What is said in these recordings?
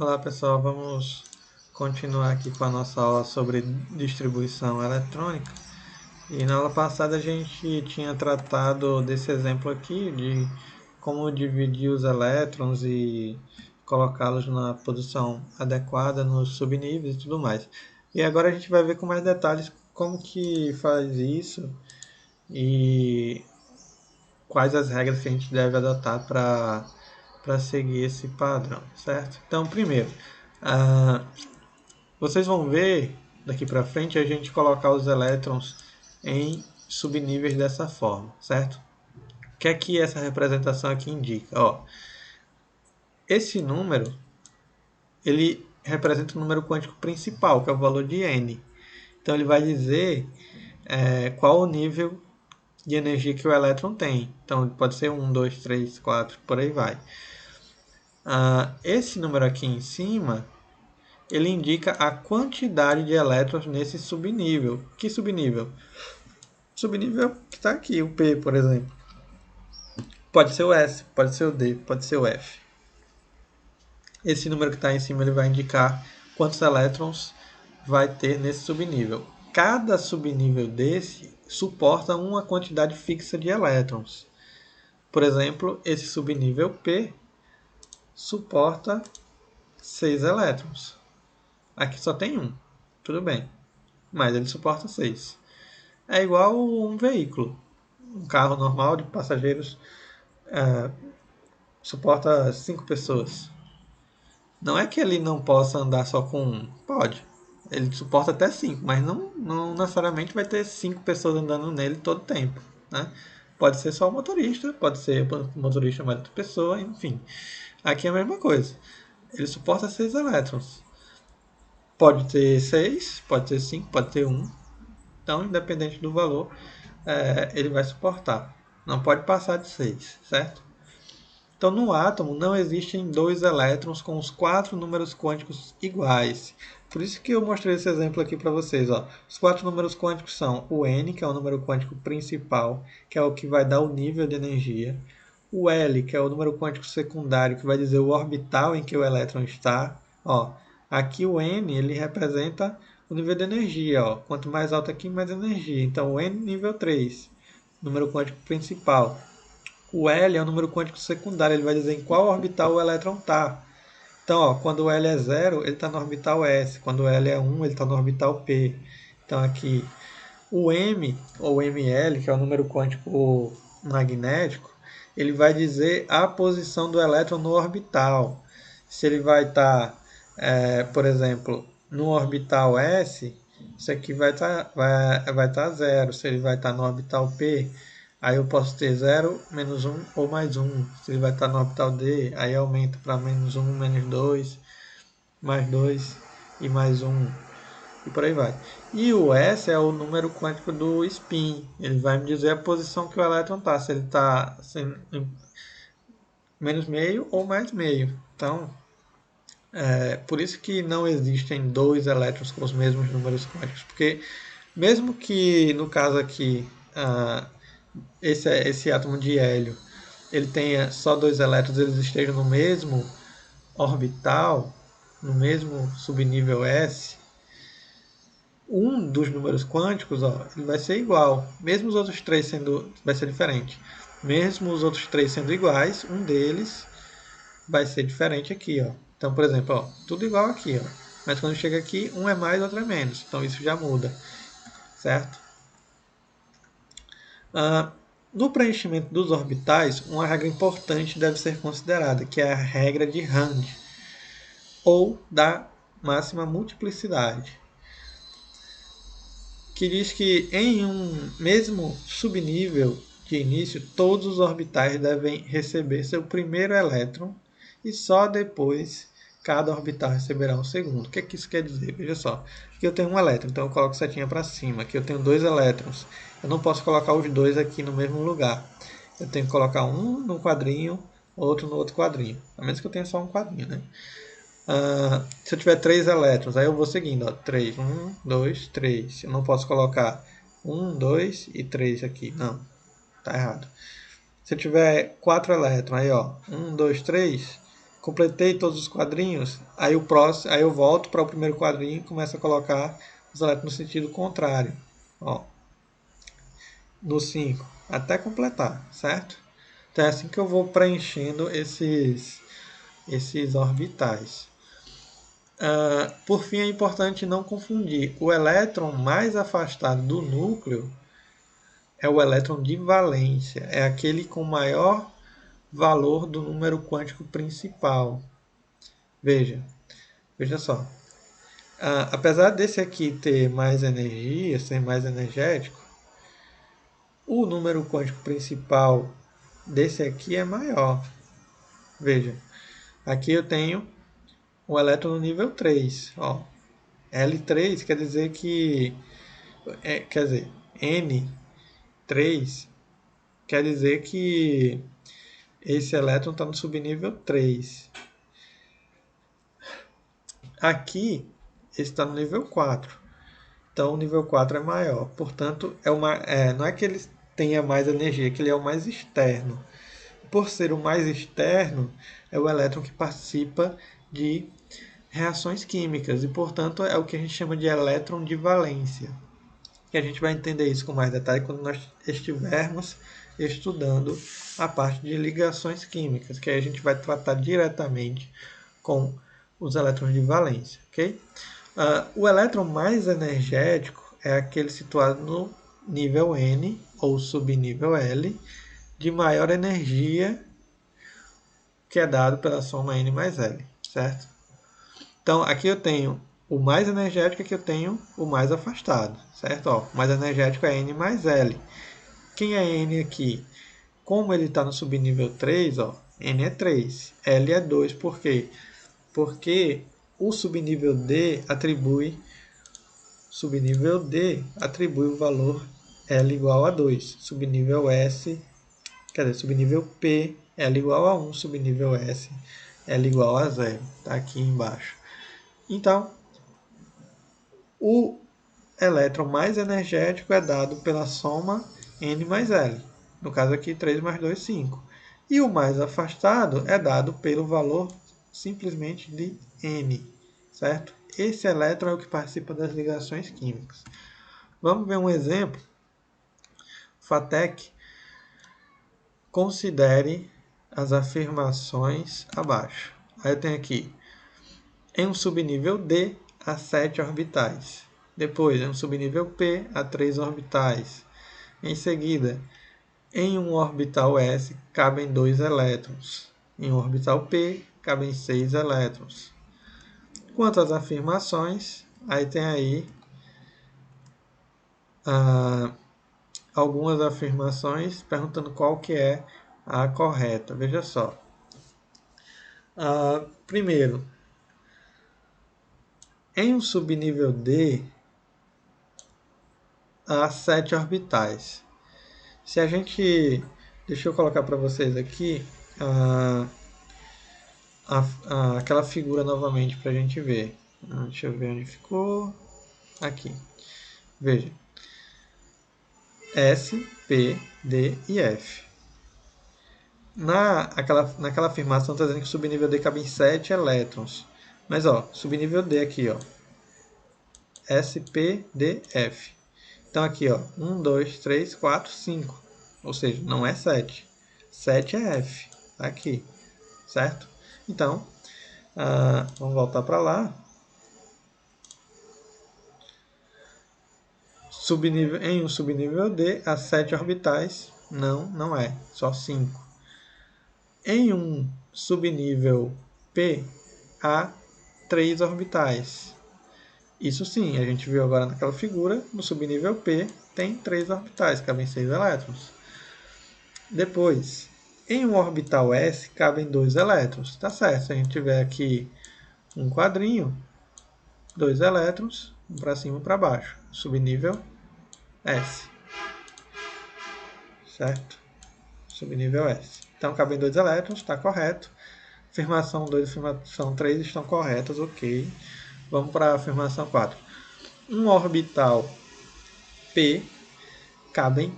Olá pessoal, vamos continuar aqui com a nossa aula sobre distribuição eletrônica. E na aula passada a gente tinha tratado desse exemplo aqui de como dividir os elétrons e colocá-los na posição adequada nos subníveis e tudo mais. E agora a gente vai ver com mais detalhes como que faz isso e quais as regras que a gente deve adotar para seguir esse padrão, certo? Então, primeiro, ah, vocês vão ver daqui para frente a gente colocar os elétrons em subníveis dessa forma, certo? O que é que essa representação aqui indica? Ó, esse número ele representa o número quântico principal, que é o valor de n. Então ele vai dizer qual o nível de energia que o elétron tem. Então pode ser 1, 2, 3, 4, por aí vai. Esse número aqui em cima ele indica a quantidade de elétrons nesse subnível. Que subnível? Subnível que está aqui, o P, por exemplo. Pode ser o S, pode ser o D, pode ser o F. Esse número que está em cima ele vai indicar quantos elétrons vai ter nesse subnível. Cada subnível desse suporta uma quantidade fixa de elétrons. Por exemplo, esse subnível P suporta 6 elétrons. Aqui só tem um, tudo bem, mas ele suporta 6. É igual um veículo. Um carro normal de passageiros suporta 5 pessoas. Não é que ele não possa andar só com um. Pode. Ele suporta até 5, mas não necessariamente vai ter 5 pessoas andando nele todo o tempo. Né? Pode ser só o motorista, pode ser o motorista mais outra pessoa, enfim. Aqui é a mesma coisa. Ele suporta 6 elétrons. Pode ter 6, pode ter 5, pode ter 1. Então, independente do valor, ele vai suportar. Não pode passar de 6, certo? Então, no átomo não existem dois elétrons com os 4 números quânticos iguais. Por isso que eu mostrei esse exemplo aqui para vocês. Ó. Os 4 números quânticos são o N, que é o número quântico principal, que é o que vai dar o nível de energia. O L, que é o número quântico secundário, que vai dizer o orbital em que o elétron está. Ó, aqui o N ele representa o nível de energia. Ó. Quanto mais alto aqui, mais energia. Então, o N nível 3, número quântico principal. O L é o número quântico secundário, ele vai dizer em qual orbital o elétron está. Então, ó, quando o L é 0, ele está no orbital S. Quando o L é 1, ele está no orbital P. Então, aqui, o M, ou ML, que é o número quântico magnético, ele vai dizer a posição do elétron no orbital. Se ele vai estar, por exemplo, no orbital S, isso aqui vai estar 0. Se ele vai estar no orbital P, aí eu posso ter 0, menos 1 ou mais 1. Se ele vai estar no orbital D, aí aumenta para menos 1, menos 2, mais 2 e mais 1. E por aí vai. E o S é o número quântico do spin. Ele vai me dizer a posição que o elétron está. Se ele está menos meio ou mais meio. Então, por isso que não existem dois elétrons com os mesmos números quânticos. Porque mesmo que, no caso aqui, esse átomo de hélio ele tenha só dois elétrons, eles estejam no mesmo orbital, no mesmo subnível S, um dos números quânticos, ó, ele vai ser igual, mesmo os outros três sendo, vai ser diferente. Mesmo os outros três sendo iguais, um deles vai ser diferente aqui, ó. Então, por exemplo, ó, tudo igual aqui, ó. Mas quando chega aqui, um é mais, outro é menos. Então isso já muda, certo? No preenchimento dos orbitais, uma regra importante deve ser considerada, que é a regra de Rand, ou da máxima multiplicidade, que diz que em um mesmo subnível de início, todos os orbitais devem receber seu primeiro elétron e só depois cada orbital receberá um segundo. O que é que isso quer dizer? Veja só, aqui eu tenho um elétron, então eu coloco setinha para cima. Aqui eu tenho dois elétrons, eu não posso colocar os dois aqui no mesmo lugar. Eu tenho que colocar um no quadrinho, outro no outro quadrinho, a menos que eu tenha só um quadrinho, né? Se eu tiver 3 elétrons, aí eu vou seguindo, ó, 3, 1, 2, 3. Eu não posso colocar 1, 2 e 3 aqui, não, tá errado. Se eu tiver 4 elétrons, aí ó, 1, 2, 3, completei todos os quadrinhos, aí eu volto para o primeiro quadrinho e começo a colocar os elétrons no sentido contrário. Ó, no 5, até completar, certo? Então é assim que eu vou preenchendo esses orbitais. Por fim, é importante não confundir. O elétron mais afastado do núcleo é o elétron de valência. É aquele com maior valor do número quântico principal. Veja só. Apesar desse aqui ter mais energia, ser mais energético, o número quântico principal desse aqui é maior. Veja, aqui eu tenho um elétron no nível 3. Ó. L3 quer dizer que... quer dizer, N3 quer dizer que esse elétron está no subnível 3. Aqui, esse está no nível 4. Então, o nível 4 é maior. Portanto, não é que ele tenha mais energia, é que ele é o mais externo. Por ser o mais externo, é o elétron que participa de reações químicas. E, portanto, é o que a gente chama de elétron de valência. E a gente vai entender isso com mais detalhe quando nós estivermos estudando a parte de ligações químicas, que aí a gente vai tratar diretamente com os elétrons de valência. Okay? O elétron mais energético é aquele situado no nível N, ou subnível L, de maior energia, que é dado pela soma N mais L. Certo? Então, aqui eu tenho o mais energético, aqui eu tenho o mais afastado. Certo? Ó, o mais energético é N mais L. Quem é N aqui? Como ele está no subnível 3, ó, N é 3, L é 2. Por quê? Porque o subnível D atribui o valor L igual a 2. Subnível P, L igual a 1. Subnível S, L igual a 0. Está aqui embaixo. Então, o elétron mais energético é dado pela soma N mais L. No caso aqui, 3 mais 2, 5. E o mais afastado é dado pelo valor simplesmente de N. Certo? Esse elétron é o que participa das ligações químicas. Vamos ver um exemplo. FATEC. Considere as afirmações abaixo. Aí eu tenho aqui, em um subnível D, há 7 orbitais. Depois, em um subnível P, há 3 orbitais. Em seguida, em um orbital S, cabem 2 elétrons. Em um orbital P, cabem 6 elétrons. Quanto às afirmações, aí tem aí algumas afirmações perguntando qual que é a correta. Veja só. Primeiro, em um subnível D, há 7 orbitais. Se a gente... Deixa eu colocar para vocês aqui aquela figura novamente para a gente ver. Deixa eu ver onde ficou. Aqui. Veja. S, P, D e F. Naquela afirmação está dizendo que o subnível D cabe em 7 elétrons. Mas, ó, subnível D aqui, ó. S, P, D, F. Então, aqui, ó. 1, 2, 3, 4, 5. Ou seja, não é 7. 7 é F. Tá aqui. Certo? Então, vamos voltar para lá. Em um subnível D, há 7 orbitais. Não é. Só 5. Em um subnível P, há 3 orbitais. Isso sim, a gente viu agora naquela figura. No subnível P, tem 3 orbitais, cabem 6 elétrons. Depois, em um orbital S, cabem 2 elétrons. Tá certo, se a gente tiver aqui um quadrinho, 2 elétrons, um para cima e um para baixo. Subnível S. Certo? Subnível S. Então, cabem 2 elétrons, está correto. Afirmação 2 e afirmação 3 estão corretas, ok. Vamos para a afirmação 4. Um orbital P cabem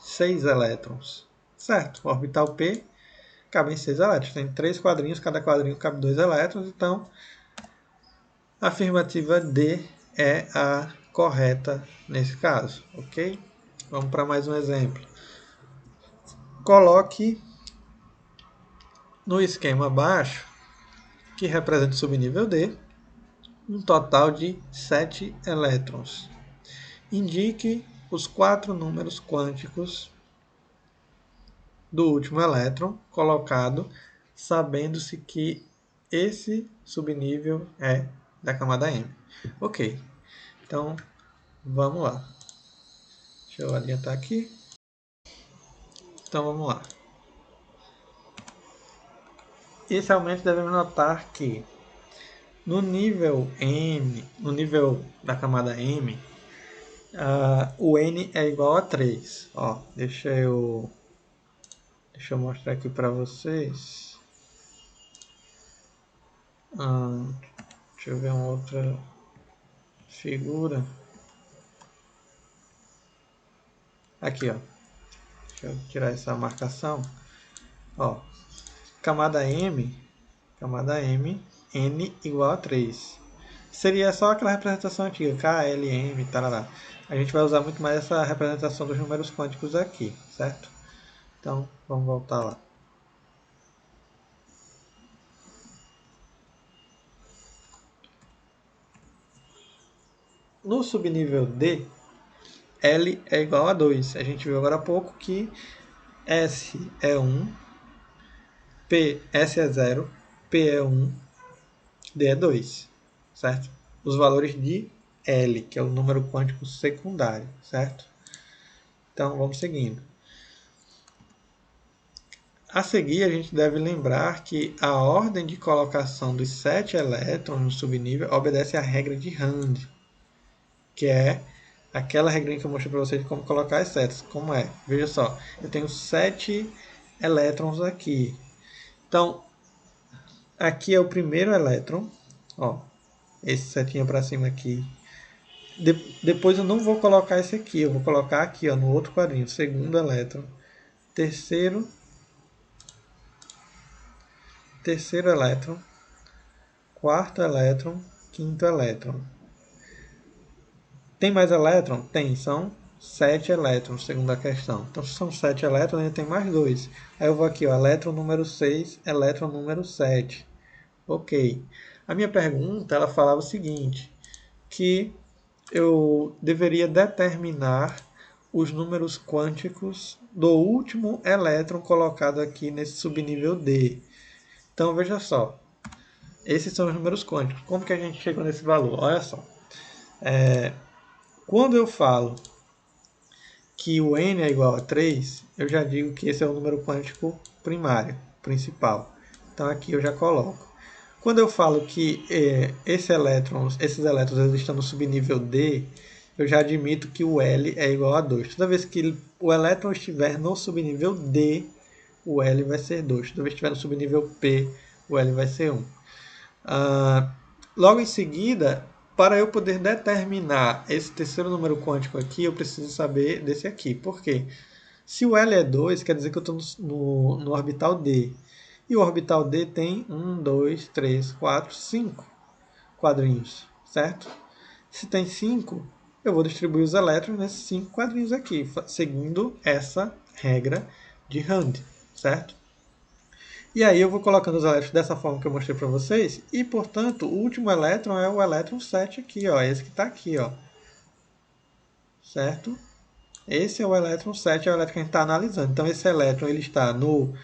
6 elétrons. Certo? O orbital P cabem 6 elétrons. Tem 3 quadrinhos, cada quadrinho cabe 2 elétrons, então a afirmativa D é a correta nesse caso, ok? Vamos para mais um exemplo. Coloque no esquema abaixo, que representa o subnível D, um total de 7 elétrons. Indique os 4 números quânticos do último elétron colocado, sabendo-se que esse subnível é da camada M. Ok, então vamos lá. Deixa eu adiantar aqui. Então vamos lá. Inicialmente devemos notar que no nível M, no nível da camada M, o N é igual a 3. Ó, deixa eu mostrar aqui para vocês. Deixa eu ver uma outra figura. Aqui, ó. Deixa eu tirar essa marcação. Ó, camada M, N igual a 3. Seria só aquela representação antiga, KLM, tarará. A gente vai usar muito mais essa representação dos números quânticos aqui, certo? Então, vamos voltar lá. No subnível D, L é igual a 2. A gente viu agora há pouco que S é 1, S é 0, P é 1, D é 2, certo? Os valores de L, que é o número quântico secundário, certo? Então, vamos seguindo. A seguir, a gente deve lembrar que a ordem de colocação dos 7 elétrons no subnível obedece à regra de Rand, que é aquela regrinha que eu mostrei para vocês de como colocar as setas. Como é? Veja só, eu tenho 7 elétrons aqui. Então, aqui é o primeiro elétron, ó, esse setinha para cima aqui. Depois eu não vou colocar esse aqui, eu vou colocar aqui, ó, no outro quadrinho, segundo elétron, terceiro elétron, quarto elétron, quinto elétron. Tem mais elétron? Tem, são 7 elétrons, segundo a questão. Então, se são 7 elétrons, ainda tem mais 2. Aí eu vou aqui, ó, elétron número 6, elétron número 7. Ok. A minha pergunta, ela falava o seguinte, que eu deveria determinar os números quânticos do último elétron colocado aqui nesse subnível D. Então, veja só. Esses são os números quânticos. Como que a gente chegou nesse valor? Olha só. Quando eu falo que o n é igual a 3, eu já digo que esse é o número quântico primário, principal. Então, aqui eu já coloco. Quando eu falo que esses elétrons eles estão no subnível D, eu já admito que o L é igual a 2. Toda vez que o elétron estiver no subnível D, o L vai ser 2. Toda vez que estiver no subnível P, o L vai ser 1. Logo em seguida, para eu poder determinar esse terceiro número quântico aqui, eu preciso saber desse aqui. Por quê? Se o L é 2, quer dizer que eu estou no orbital D. E o orbital D tem 1, 2, 3, 4, 5 quadrinhos, certo? Se tem 5, eu vou distribuir os elétrons nesses 5 quadrinhos aqui, seguindo essa regra de Rand, certo? E aí eu vou colocando os elétrons dessa forma que eu mostrei para vocês. E, portanto, o último elétron é o elétron 7 aqui, ó. Esse que está aqui, ó. Certo? Esse é o elétron 7, é o elétron que a gente está analisando. Então, esse elétron ele está no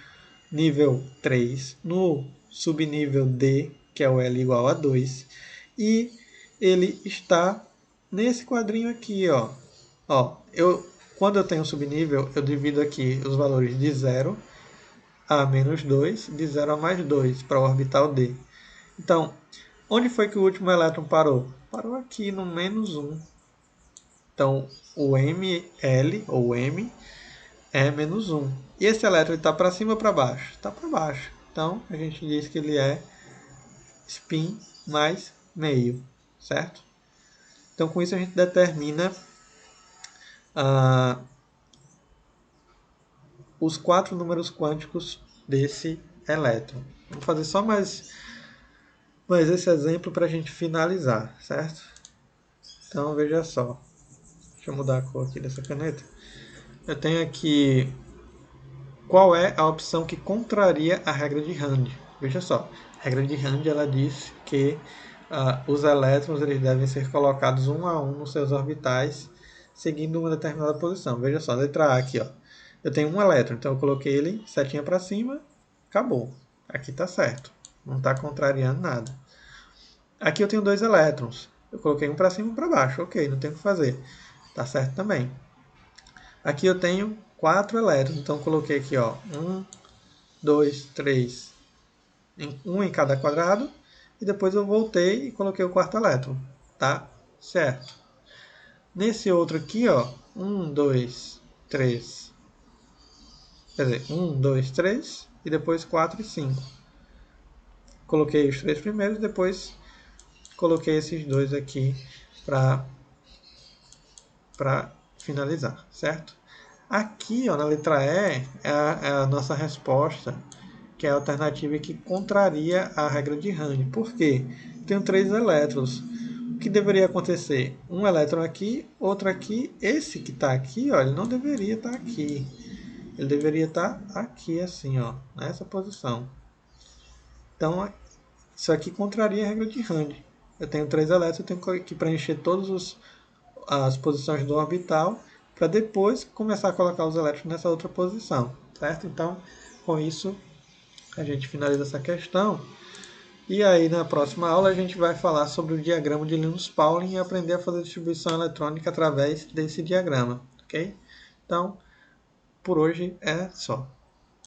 nível 3, no subnível D, que é o L igual a 2. E ele está nesse quadrinho aqui, ó. Quando eu tenho subnível, eu divido aqui os valores de 0 a menos 2, de 0 a mais 2 para o orbital D. Então, onde foi que o último elétron parou? Parou aqui no menos 1. Então, o ML, ou M, é menos 1. E esse elétron está para cima ou para baixo? Está para baixo. Então, a gente diz que ele é spin mais meio, certo? Então, com isso a gente determina os 4 números quânticos desse elétron. Vamos fazer só mais esse exemplo para a gente finalizar, certo? Então veja só. Deixa eu mudar a cor aqui dessa caneta. Eu tenho aqui qual é a opção que contraria a regra de Rand. Veja só, a regra de Rand ela diz que os elétrons eles devem ser colocados um a um nos seus orbitais, seguindo uma determinada posição. Veja só, letra A aqui, ó. Eu tenho um elétron, então eu coloquei ele setinha para cima, acabou. Aqui está certo, não está contrariando nada. Aqui eu tenho dois elétrons, eu coloquei um para cima e um para baixo, ok, não tem o que fazer, está certo também. Aqui eu tenho 4 elétrons, então coloquei aqui, ó, 1, 2, 3, um em cada quadrado, e depois eu voltei e coloquei o quarto elétron, tá? Certo. Nesse outro aqui, ó, 1, 2, 3, quer dizer, 1, 2, 3, e depois 4 e 5. Coloquei os 3 primeiros, depois coloquei esses dois aqui para finalizar, certo? Aqui, ó, na letra E, é a nossa resposta, que é a alternativa que contraria a regra de Rand. Por quê? Tenho 3 elétrons. O que deveria acontecer? Um elétron aqui, outro aqui. Esse que está aqui, ó, ele não deveria estar aqui. Ele deveria estar aqui, assim, ó, nessa posição. Então, isso aqui contraria a regra de Rand. Eu tenho 3 elétrons, eu tenho que preencher todas as posições do orbital para depois começar a colocar os elétrons nessa outra posição, certo? Então, com isso, a gente finaliza essa questão. E aí, na próxima aula, a gente vai falar sobre o diagrama de Linus-Pauling e aprender a fazer distribuição eletrônica através desse diagrama, ok? Então, por hoje é só.